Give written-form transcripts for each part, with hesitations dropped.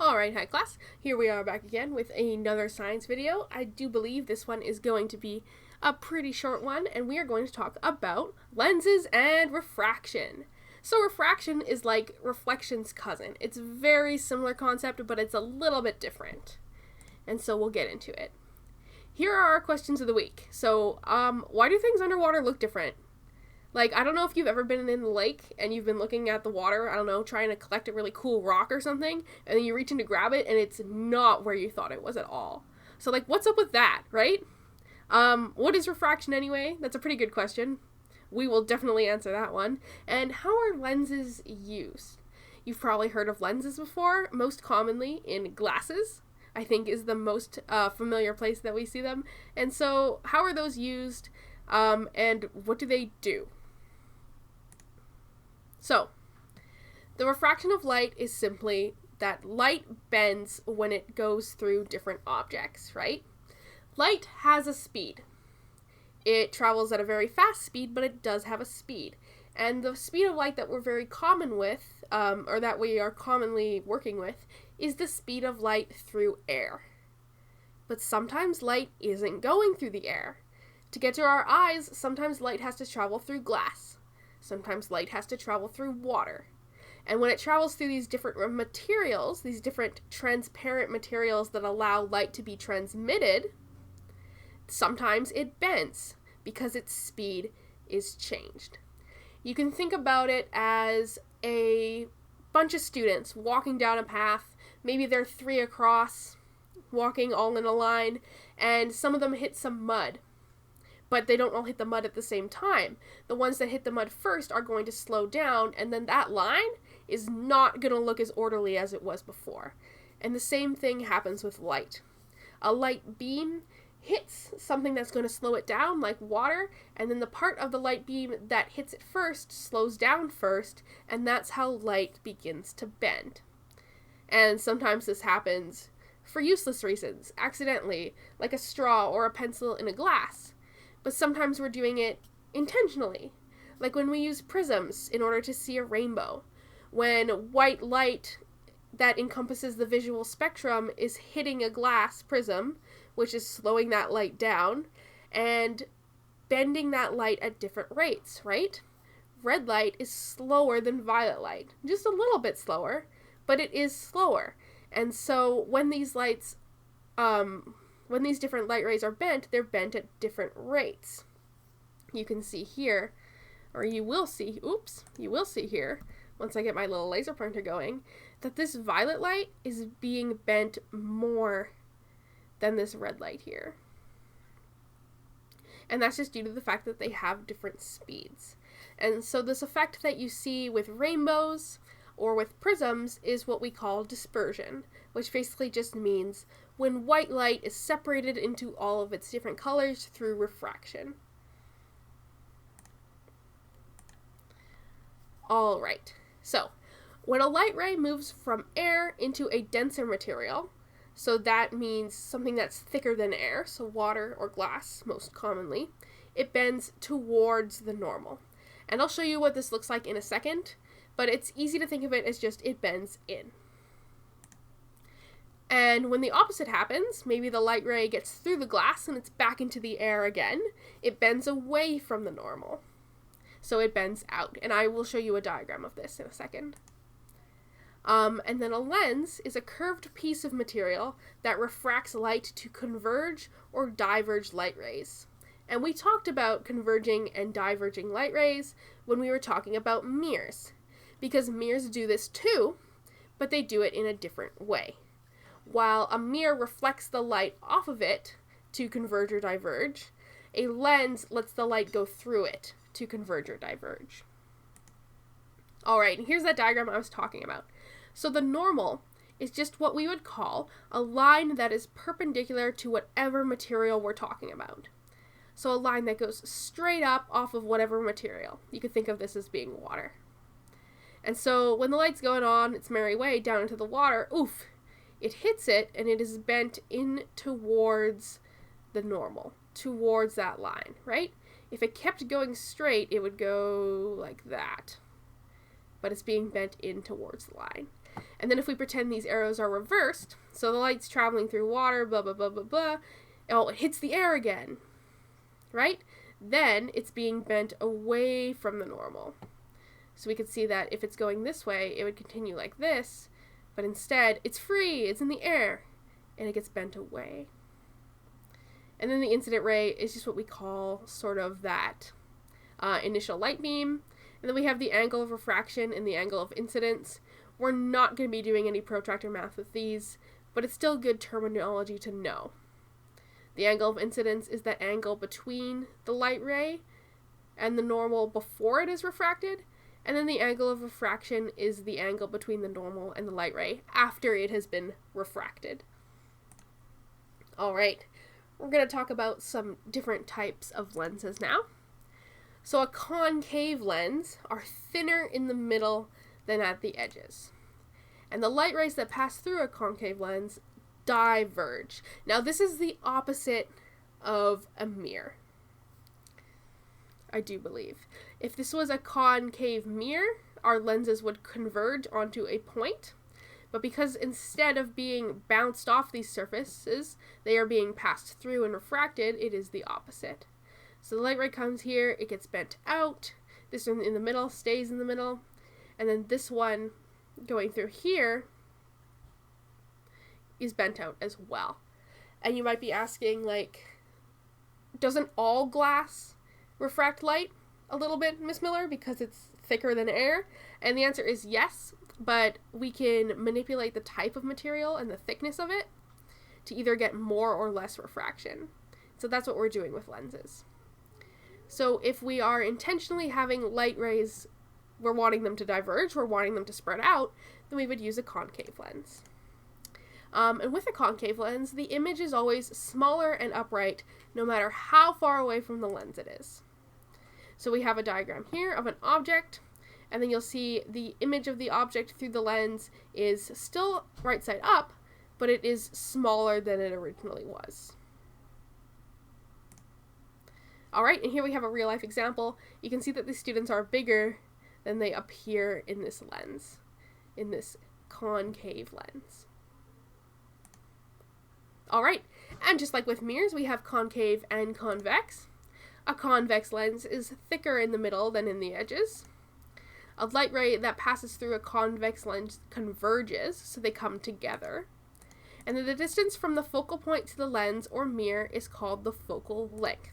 Alright, hi class. Here we are back again with another science video. I do believe this one is going to be a pretty short one, and we are going to talk about lenses and refraction. So refraction is like reflection's cousin. It's a very similar concept, but it's a little bit different. And so we'll get into it. Here are our questions of the week. So, why do things underwater look different? Like, I don't know if you've ever been in the lake and you've been looking at the water, I don't know, trying to collect a really cool rock or something, and then you reach in to grab it and it's not where you thought it was at all. So, like, what's up with that, right? What is refraction anyway? That's a pretty good question. We will definitely answer that one. And how are lenses used? You've probably heard of lenses before, most commonly in glasses, I think is the most familiar place that we see them. And so, how are those used, and what do they do? So, the refraction of light is simply that light bends when it goes through different objects, right? Light has a speed. It travels at a very fast speed, but it does have a speed. And the speed of light that we're very common with, or that we are commonly working with, is the speed of light through air. But sometimes light isn't going through the air. To get to our eyes, sometimes light has to travel through glass. Sometimes light has to travel through water. And when it travels through these different materials, these different transparent materials that allow light to be transmitted, sometimes it bends because its speed is changed. You can think about it as a bunch of students walking down a path. Maybe they're 3 across, walking all in a line, and some of them hit some mud. But they don't all hit the mud at the same time. The ones that hit the mud first are going to slow down, and then that line is not going to look as orderly as it was before. And the same thing happens with light. A light beam hits something that's going to slow it down, like water, and then the part of the light beam that hits it first slows down first, and that's how light begins to bend. And sometimes this happens for useless reasons, accidentally, like a straw or a pencil in a glass. But sometimes we're doing it intentionally, like when we use prisms in order to see a rainbow. When white light that encompasses the visual spectrum is hitting a glass prism, which is slowing that light down, and bending that light at different rates, right? Red light is slower than violet light, just a little bit slower, but it is slower. And so when these lights, when these different light rays are bent, they're bent at different rates. You can see here, or you will see here, once I get my little laser pointer going, that this violet light is being bent more than this red light here. And that's just due to the fact that they have different speeds. And so this effect that you see with rainbows or with prisms is what we call dispersion, which basically just means when white light is separated into all of its different colors through refraction. Alright, so when a light ray moves from air into a denser material, so that means something that's thicker than air, so water or glass most commonly, it bends towards the normal. And I'll show you what this looks like in a second, but it's easy to think of it as just it bends in. And when the opposite happens, maybe the light ray gets through the glass and it's back into the air again, it bends away from the normal. So it bends out, and I will show you a diagram of this in a second. And then a lens is a curved piece of material that refracts light to converge or diverge light rays. And we talked about converging and diverging light rays when we were talking about mirrors, because mirrors do this too, but they do it in a different way. While a mirror reflects the light off of it to converge or diverge, a lens lets the light go through it to converge or diverge. Alright, and here's that diagram I was talking about. So the normal is just what we would call a line that is perpendicular to whatever material we're talking about. So a line that goes straight up off of whatever material. You could think of this as being water. And so when the light's going on its merry way down into the water, oof, it hits it and it is bent in towards the normal, towards that line, right? If it kept going straight, it would go like that. But it's being bent in towards the line. And then if we pretend these arrows are reversed, so the light's traveling through water, blah, blah, blah, blah, blah, oh, it hits the air again, right? Then it's being bent away from the normal. So we could see that if it's going this way, it would continue like this, but instead it's free, it's in the air, and it gets bent away. And then the incident ray is just what we call sort of that initial light beam. And then we have the angle of refraction and the angle of incidence. We're not going to be doing any protractor math with these, but it's still good terminology to know. The angle of incidence is that angle between the light ray and the normal before it is refracted, and then the angle of refraction is the angle between the normal and the light ray after it has been refracted. Alright, we're going to talk about some different types of lenses now. So a concave lens are thinner in the middle than at the edges. And the light rays that pass through a concave lens diverge. Now this is the opposite of a mirror, I do believe. If this was a concave mirror, our lenses would converge onto a point, but because instead of being bounced off these surfaces, they are being passed through and refracted, it is the opposite. So the light ray comes here, it gets bent out, this one in the middle stays in the middle, and then this one going through here is bent out as well. And you might be asking, like, doesn't all glass refract light a little bit, Miss Miller, because it's thicker than air? And the answer is yes, but we can manipulate the type of material and the thickness of it to either get more or less refraction. So that's what we're doing with lenses. So if we are intentionally having light rays, we're wanting them to diverge, we're wanting them to spread out, then we would use a concave lens. And with a concave lens, the image is always smaller and upright, no matter how far away from the lens it is. So we have a diagram here of an object, and then you'll see the image of the object through the lens is still right side up, but it is smaller than it originally was. Alright, and here we have a real life example. You can see that the students are bigger than they appear in this lens, in this concave lens. Alright, and just like with mirrors, we have concave and convex. A convex lens is thicker in the middle than in the edges. A light ray that passes through a convex lens converges, so they come together. And then the distance from the focal point to the lens or mirror is called the focal length.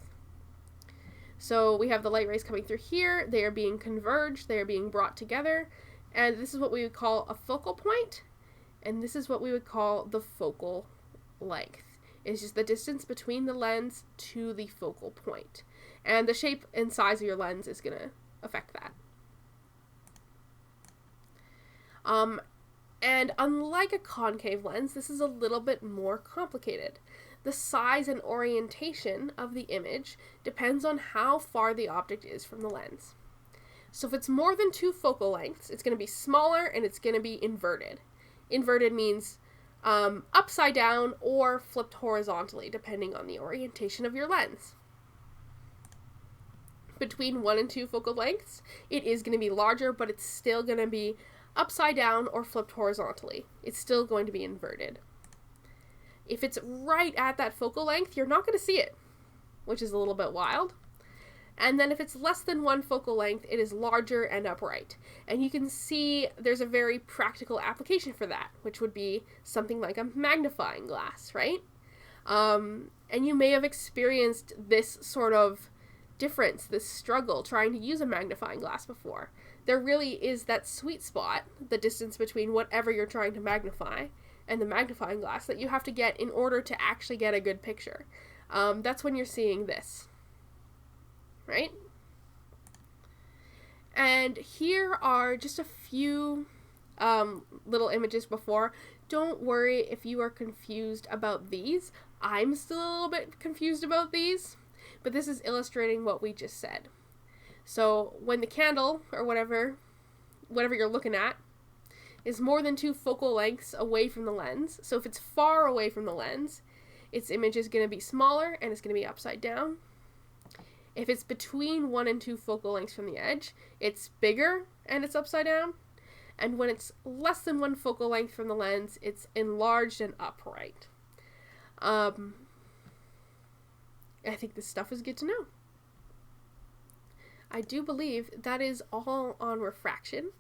So we have the light rays coming through here, they are being converged, they are being brought together, and this is what we would call a focal point, and this is what we would call the focal length. It's just the distance between the lens to the focal point. And the shape and size of your lens is going to affect that. And unlike a concave lens, this is a little bit more complicated. The size and orientation of the image depends on how far the object is from the lens. So if it's more than 2 focal lengths, it's going to be smaller and it's going to be inverted. Inverted means upside down or flipped horizontally, depending on the orientation of your lens. Between 1 and 2 focal lengths, it is going to be larger, but it's still going to be upside down or flipped horizontally. It's still going to be inverted. If it's right at that focal length, you're not going to see it, which is a little bit wild. And then if it's less than 1 focal length, it is larger and upright. And you can see there's a very practical application for that, which would be something like a magnifying glass, right? And you may have experienced this sort of difference, this struggle trying to use a magnifying glass before. There really is that sweet spot, the distance between whatever you're trying to magnify and the magnifying glass that you have to get in order to actually get a good picture. That's when you're seeing this, right? And here are just a few little images before. Don't worry if you are confused about these. I'm still a little bit confused about these, but this is illustrating what we just said. So when the candle, or whatever you're looking at, is more than 2 focal lengths away from the lens, so if it's far away from the lens, its image is going to be smaller and it's going to be upside down. If it's between 1 and 2 focal lengths from the edge, it's bigger and it's upside down. and when it's less than 1 focal length from the lens, it's enlarged and upright. I think this stuff is good to know. I do believe that is all on refraction.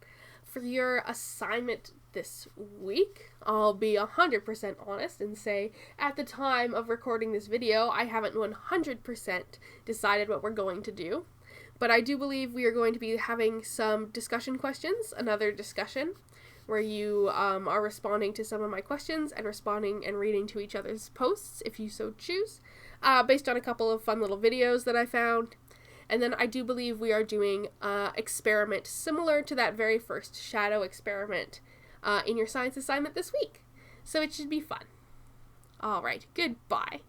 For your assignment this week, I'll be 100% honest and say at the time of recording this video, I haven't 100% decided what we're going to do. But I do believe we are going to be having some discussion questions, another discussion where you are responding to some of my questions and responding and reading to each other's posts if you so choose, based on a couple of fun little videos that I found. And then I do believe we are doing an experiment similar to that very first shadow experiment in your science assignment this week. So it should be fun. All right, goodbye.